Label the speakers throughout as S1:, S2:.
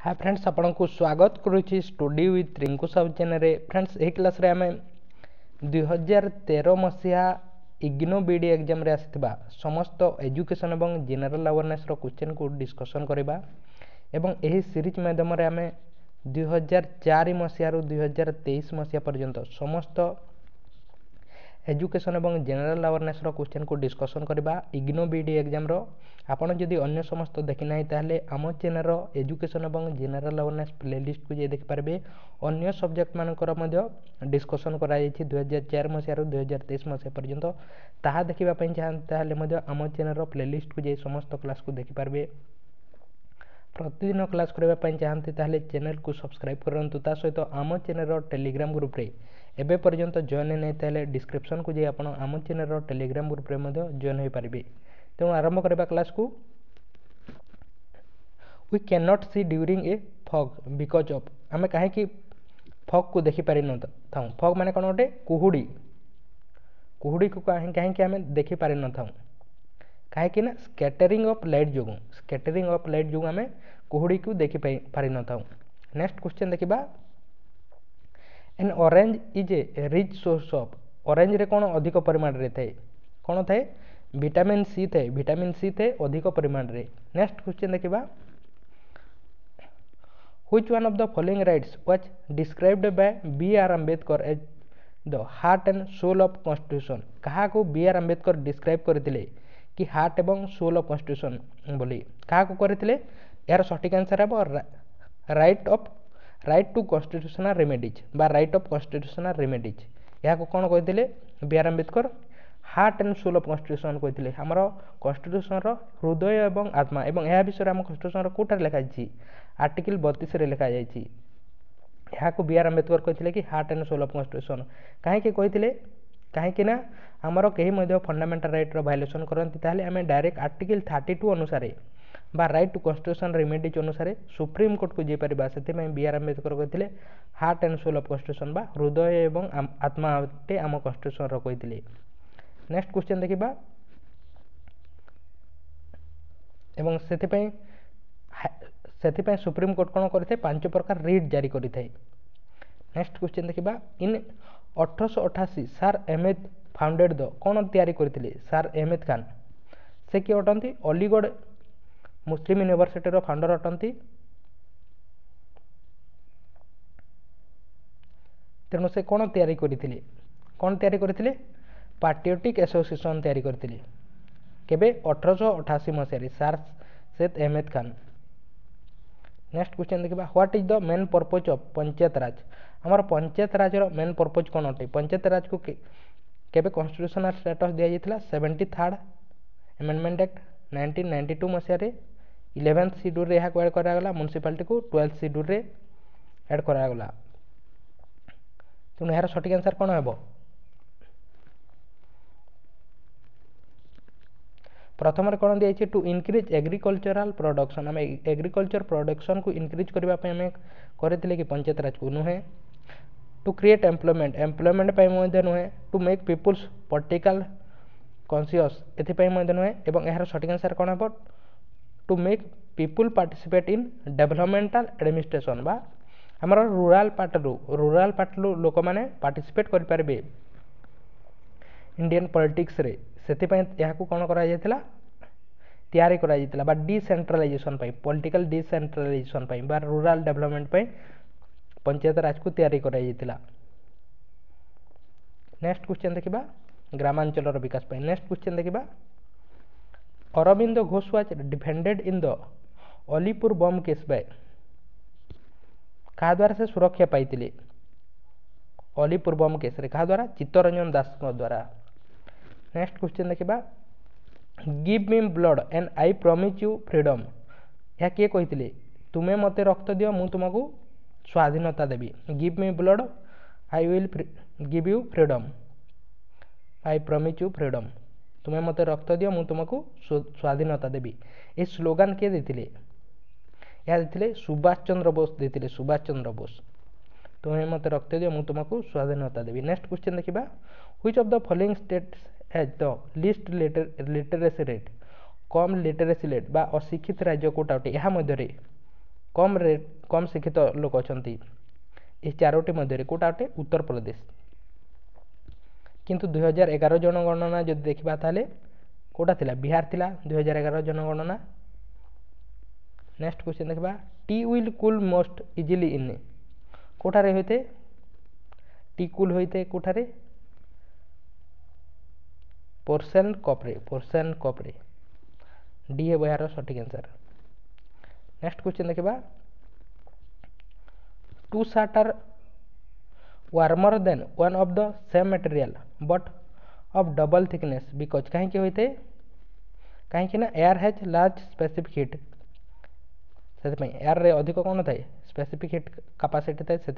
S1: Hi friends आपण को स्वागत करुच्ची study with Rinku Sahu channel friends यही क्लास रे आमे 2013 मसीहा इग्नो बीडी एग्जाम रे आसीथिबा समस्त एजुकेशन एवं जनरल अवेयरनेस रो क्वेश्चन को डिस्कशन करबा एवं एही सीरीज माध्यम रे आमे 2004 मसीहा रो 2023 मसीहा पर्यंत समस्त एजुकेशन एवं जनरल अवेयरनेस रो क्वेश्चन को डिस्कशन करबा इग्नो बीडी एग्जाम रो आपण जदि अन्य समस्त देखि नाही ताहले आम चैनल रो एजुकेशन एवं जनरल अवेयरनेस प्लेलिस्ट को जे देखि पारबे अन्य सब्जेक्ट मानकर मध्य डिस्कशन करा जायछि 2004 मसीहा रो 2023 मसीहा पर्यंत ताहा देखिबा पई चाहन्ते ताहले मध्य आम चैनल रो प्लेलिस्ट को जे समस्त क्लास को देखि पारबे प्रतिदिन क्लास करबा पई चाहन्ते ताहले चैनल को सब्सक्राइब करंतु ता सहित आम चैनल रो टेलीग्राम ग्रुप रे एबे पर्यंत जॉइन नै ताहले डिस्क्रिप्शन को जे आपण आम चैनल रो टेलीग्राम ग्रुप रे मध्य जॉइन होई पारबे तेणु आरंभ करबा क्लास को we can not see during a fog because of आमे काहे कि फॉग को देखि पारि न थाउ फॉग माने कोन ओटे कुहुडी कुहुडी को काहे कि आमे देखि पारि न थाउ काहे कि ना स्कैटरिंग ऑफ लाइट जो आमे कुहुडी को देखि पारि न थाउ नेक्स्ट क्वेश्चन देखिबा N orange is a rich source of orange रे कोन अधिक परिमाण रे थाए कोन थाए विटामिन सी थे अधिक परिमाण रे नेक्स्ट क्वेश्चन देखिबा which one of the following rights was described by B R Ambedkar as the heart and soul of constitution कहा को बी आर अंबेडकर डिस्क्राइब करथिले कि हार्ट एवं सोल ऑफ कॉन्स्टिट्यूशन बोली कहा को करथिले यार सटीक आंसर है राइट टू कॉन्स्टिट्यूशनल रेमेडीज बा राइट ऑफ कॉन्स्टिट्यूशनल रेमेडीज या को कोन कहथिले B R Ambedkar heart and soul of constitution कहते आमर कॉन्स्टिट्यूशन रो हृदय एवं आत्मा एवं यह विषय आम कॉन्स्टिट्यूशन रो कोठार लिखा जायछि आर्टिकल 32 रे लिखा जायछि यहा को बी आर अंबेडकर कहथिले कि heart and soul of constitution काहे कि कहथिले काहे कि ना आमर केही मध्ये फंडामेंटल राइट रो वायलेशन करंती ताले आमे डायरेक्ट आर्टिकल 32 अनुसार बा राइट टू कॉन्स्टिट्यूशन रेमेडीज अनुसार सुप्रीम कोर्ट को जे परिबा सेते में बी आर अंबेडकर कहथिले heart and soul of constitution बा हृदय एवं आत्मा ते आम कॉन्स्टिट्यूशन रो कहथिले नेक्स्ट क्वेश्चन देखिबा एवं सेथिपई सुप्रीम कोर्ट कोन करथे 5 प्रकार रीट जारी करिथाय नेक्स्ट क्वेश्चन देखिबा in 1888 sir Ahmad founded the कोन तयारी करथिले सर अहमद खान से कि अटंती अलीगढ़ मुस्लिम यूनिवर्सिटी रो फाउंडर अटंती तेनो से कोन तयारी करथिले पैट्रियोटिक एसोसिएशन तैयारी करथिले केबे 1888 मसीह sir Syed Ahmad Khan next question देखिबा what is the main purpose of panchayat raj हमर पंचायत राज रो मेन पर्पज कोन अटे पंचायत राज को केबे कॉन्स्टिट्यूशनल स्टेटस दिया जायतिला 73rd अमेंडमेंट एक्ट 1992 मसीह रे 11th शेड्यूल रे एहा ऐड करा गला म्युनिसिपैलिटी को 12th शेड्यूल रे ऐड करा गला तुम यार सटीक आंसर कोन हेबो प्रथम कौन दिखाई टू इनक्रीज एग्रीकल्चरल प्रोडक्शन आम एग्रीकल्चर प्रोडक्शन को इनक्रीज करने करते कि पंचायत राज को नुहे टू क्रिएट एम्प्लॉयमेंट नुहे to make peoples political conscious एपाई नुहे और यार सटीक आंसर कौन हे to make people participate in developmental administration बा आमर रूराल पार्ट लोक मैंने पार्टिसिपेट करें इंडियन पॉलिटिक्स रे सेतिपई याकू कोन करा जायतिला तयारी करा जायतिला बा डिसेंट्रलाइजेशन पई पॉलिटिकल डिसेंट्रलाइजेशन पई बा रूरल डेवलपमेंट पई पंचायत राज को तयारी करा जायतिला नेक्स्ट क्वेश्चन देखिबा ग्रामांचल रो विकास पई नेक्स्ट क्वेश्चन देखिबा Arvind Ghosh was defended in the Alipur bomb case by का द्वारा से सुरक्षा पाइतिले अलीपुर बम केस रे का द्वारा चित्तरंजन दास को द्वारा नेक्स्ट क्वेश्चन देखिबा give me blood and I promise you freedom या किए कहितिले तुमे मते रक्त दियो मु तुमको स्वाधीनता देबी give me blood I will give you freedom I promise you freedom तुमे मते रक्त दियो मु तुमको स्वाधीनता देबी ए स्लोगन के देतिले या देतिले सुभाष चंद्र बोस देतिले सुभाष चंद्र बोस तुमे मते रक्त दियो मु तुमको स्वाधीनता देबी नेक्स्ट क्वेश्चन देखिबा which of the following states as the least literacy rate कम लिटरेसी रेट बा अशिक्षित राज्य कोटा अटे यह मध्य कम शिक्षित लोक अच्छा ये चारोटी मध्य कौटा अटे उत्तर प्रदेश किंतु 2011 जनगणना जो देखा ताले कौटा थिला बिहार थिला 2011 जनगणना। नेक्स्ट क्वेश्चन देखा tea will cool most easily in कौटारे होते टी कूल होते कौटारे पोर्सन कप्रे डी है यार सठिक आंसर। नेक्स्ट क्वेश्चन देखा two shirts are warmer than one of the same material but of double thickness because कहीं होते कहीं ना air has large specific heat से एयर रे अधिक कौन थाए स्पेसिफिक हिट कैपेसिटी थाए से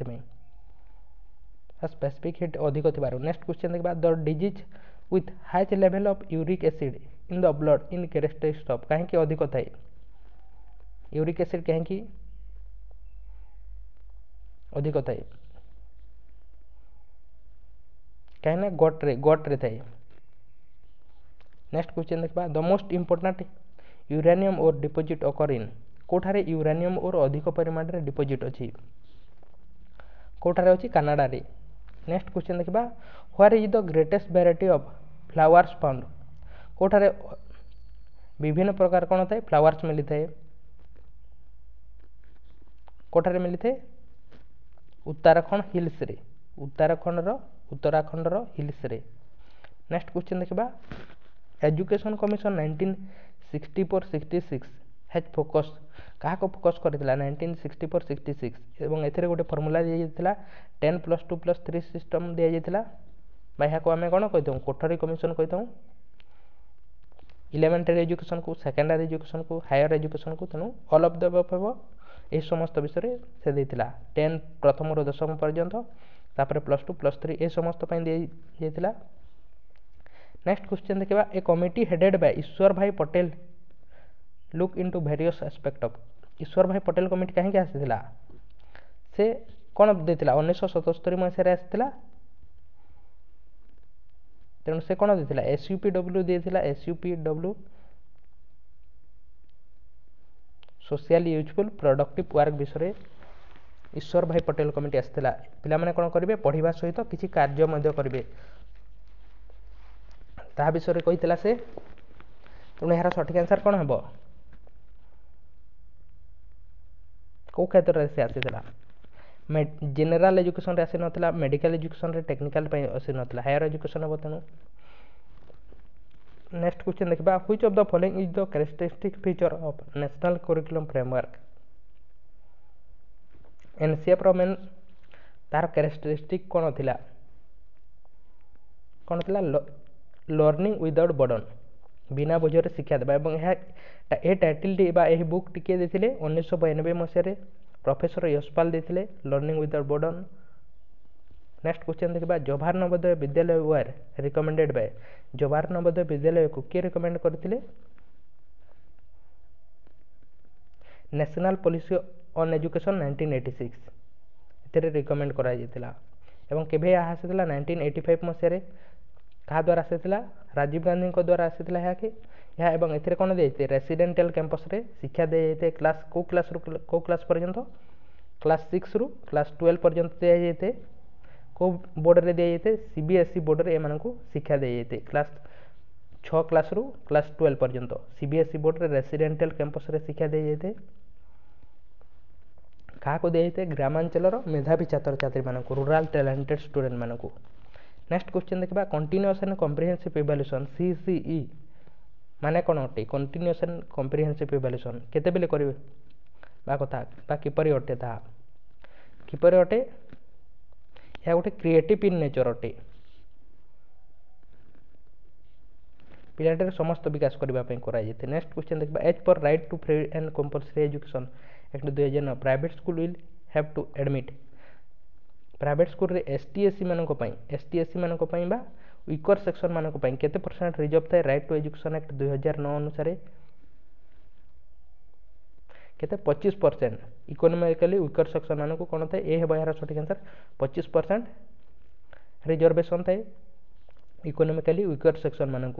S1: स्पेसिफिक हिट अधिक थी। नेक्स्ट क्वेश्चन देखा the disease with high level of uric acid in the blood in characteristics of कहीं अधिक थाए यूरिक एसिड कहीं अधिक थाए कहीं ना गट थाए। नेक्स्ट क्वेश्चन देखा द मोस्ट इंपोर्टेंट यूरेनियम और डिपोजिट अकर इन कौटारे यूरेनियम और अधिक परिमाण में डिपोजिट अच्छी कौटारे अच्छी कनाडा रे। नेक्स्ट क्वेश्चन देखा where is the greatest variety of flowers found कौटारे विभिन्न प्रकार कौन थाए फ्लावर्स मिली थाए कौटारे मिली थाए उत्तराखंड हिल्स रे। नेक्स्ट क्वेश्चन देखा एजुकेशन कमिशन 1964-66 हैज फोकस क्या फोकस करथिला 1964-66 एवं एथिरे गोटे फॉर्मूला दिया जाइतिला 10+2+3 सिस्टम दिया जाइतिला भाई को आम कौन कही कोठरी कमिशन कही इलेमेंटरी एजुकेशन को सेकेंडरी एजुकेशन को हायर एजुकेशन को तेणु ऑल ऑफ द अबव यही समस्त विषय से देता 10 प्रथम रू 10वीं पर्यंत तापर +2 +3 ये समस्त दिया। नेक्स्ट क्वेश्चन देखा a committee headed by Ishwar Bhai Patel look into various aspect of Ishwar Bhai Patel committee कहीं आसीला से कौन देता 1977 मसीह आसीला तेणु से कौन देता SUPW देता SUPW social useful productive work विषय ईश्वर भाई पटेल कमिटी आसीला पिला माने कौन करेंगे पढ़ा सहित किसी कार्य करेंगे ता विषय कही से तेणु यार सठिक आंसर कौन हम कौ क्षेत्र से आसीला जेनेल एजुकेशन आसी ना मेडिकल एजुकेशन टेक्निकल आसी ना हायर एजुकेशन हम तेणु। नेक्स्ट क्वेश्चन देखा which of the following is the characteristic feature of national curriculum framework NCF main तार कैरेक्टरिस्टिक कौन थिला लर्निंग विदाउट बर्डन बिना बोझर शिक्षा देवा ए टाइटल टी बुक टिके देते 1992 मसीह प्रोफेसर यशपाल देते learning without burden. Next question देखा जवाहर नवोदय विद्यालय वर रिकमेंडेड बाय जवाहर नवोदय विद्यालय को किए रिकमेंड करते नेशनल पॉलिसी ऑन एजुकेशन 1986 एथिरे रिकमेंड करा जायतिला एवं केबे आसीला 1985 मसीह क्या द्वारा आसीला राजीव गांधी द्वारा आसीला यह एवं एथिरे कोन देते रेसिडेंशियल कैंपस रे शिक्षा दे जाते क्लास को क्लास पर्यंत क्लास 6 रु क्लास 12 पर्यंत दिया जाते को बोर्ड रे दिया जाते CBSE बोर्ड रे एमान को शिक्षा दे जाते क्लास 6 क्लास रु क्लास 12 पर्यंत CBSE बोर्ड रे रेसिडेंशियल कैंपस रे शिक्षा दे जाते क्या को दिए ग्रामांचल मेधावी छात्र छात्री मानक रूराल टैलेंटेड स्टूडेंट मानक। नेक्स्ट क्वेश्चन देखा continuous and comprehensive evaluation CCE माने कौन अटे कंटिन्यूअस एंड कॉम्प्रिहेंसिव इवैल्यूएशन केते बेले करिवे बा कथा बा किपरि अटे ता किपरि अटे या गोटे क्रिएटिव इन नेचर अटे पिलाटर समस्त विकास करने कराई। नेक्स्ट क्वेश्चन देखा as per right to free and compulsory education act 2009 private school will have to admit private school रे ST/SC मानक बा वीकर सेक्शन मानक केते % रिजर्व थाए राइट टू एजुकेशन एक्ट 2009 अनुसार केते 25% इकोनॉमिकली वीकर सेक्शन मानक कौन थाए ए हेबा यार सठिक आंसर 25% रिजर्वेशन थाए इकोनॉमिकली वीकर सेक्शन मानक।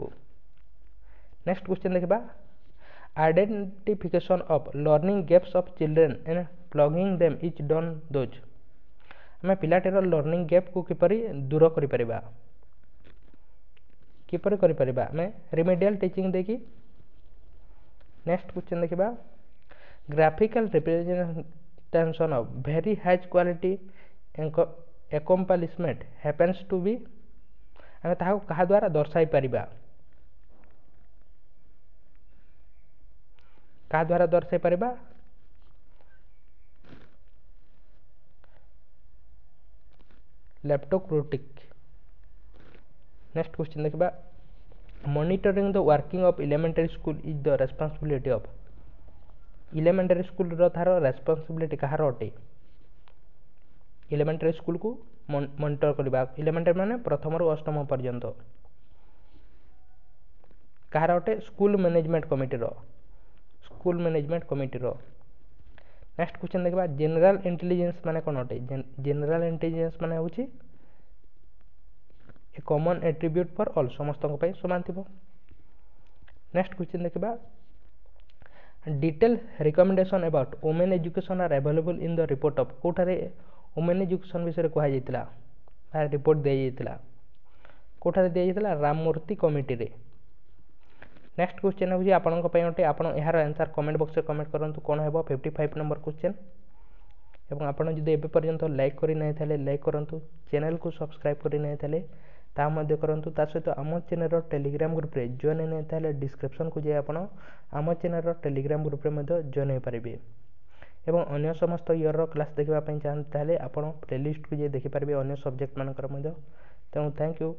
S1: नेक्स्ट क्वेश्चन देखा identification of learning gaps of children in plugging them etch done those आम पिलाटीर लर्निंग गैप को किपरि दूर करिपरिबा आम रिमेडियल टीचिंग देखी नेक्स्ट क्वेश्चन देखा graphical representation of very high quality accomplishment happens to be आम क्या द्वारा दर्शाई परिबा क्या द्वारा दर्शाई परिबा लैप्टोक्रोटिक नेक्स्ट क्वेश्चन देखा monitoring the working of elementary school is the responsibility of elementary school तार रेस्पॉन्सिबिलिटी कहार अटे एलिमेंटरी स्कूल को मॉनिटर करबा एलिमेंटरी माने प्रथम रु अष्टम पर्यंत कहार अटे स्कूल मैनेजमेंट कमिटी रो नेक्स्ट क्वेश्चन देखा जनरल इंटेलिजेंस माने कोन अटे जनरल इंटेलिजेंस माने होची ए कॉमन एट्रिब्यूट फॉर ऑल समस्त को समान थी नेक्स्ट क्वेश्चन देखा detail recommendation about women education are available in the report of Kothari women education विषय कह जाता रिपोर्ट दी जाता कोठारे दी जाता राममूर्ति कमिटी रे नेक्स्ट क्वेश्चन हूँ आपण अटे आप यार आंसर कमेंट बॉक्स में कमेंट करूँ कौन है 55 नंबर क्वेश्चन एवं आपड़ जब एबे पर्यंत लाइक करना लाइक करूँ चैनल को सब्सक्राइब करना करूँ ता सहित आम चैनल टेलीग्राम ग्रुप रे जॉइन नहीं डिस्क्रिप्शन को जाए आप आम चैनल टेलीग्राम ग्रुप रे जॉइन हो पारे एवं अन्य समस्त इयर क्लास देखा चाहते आप प्लेलिस्ट को जाए देखिपारे अन्य सब्जेक्ट मानकर तेणु थैंक यू।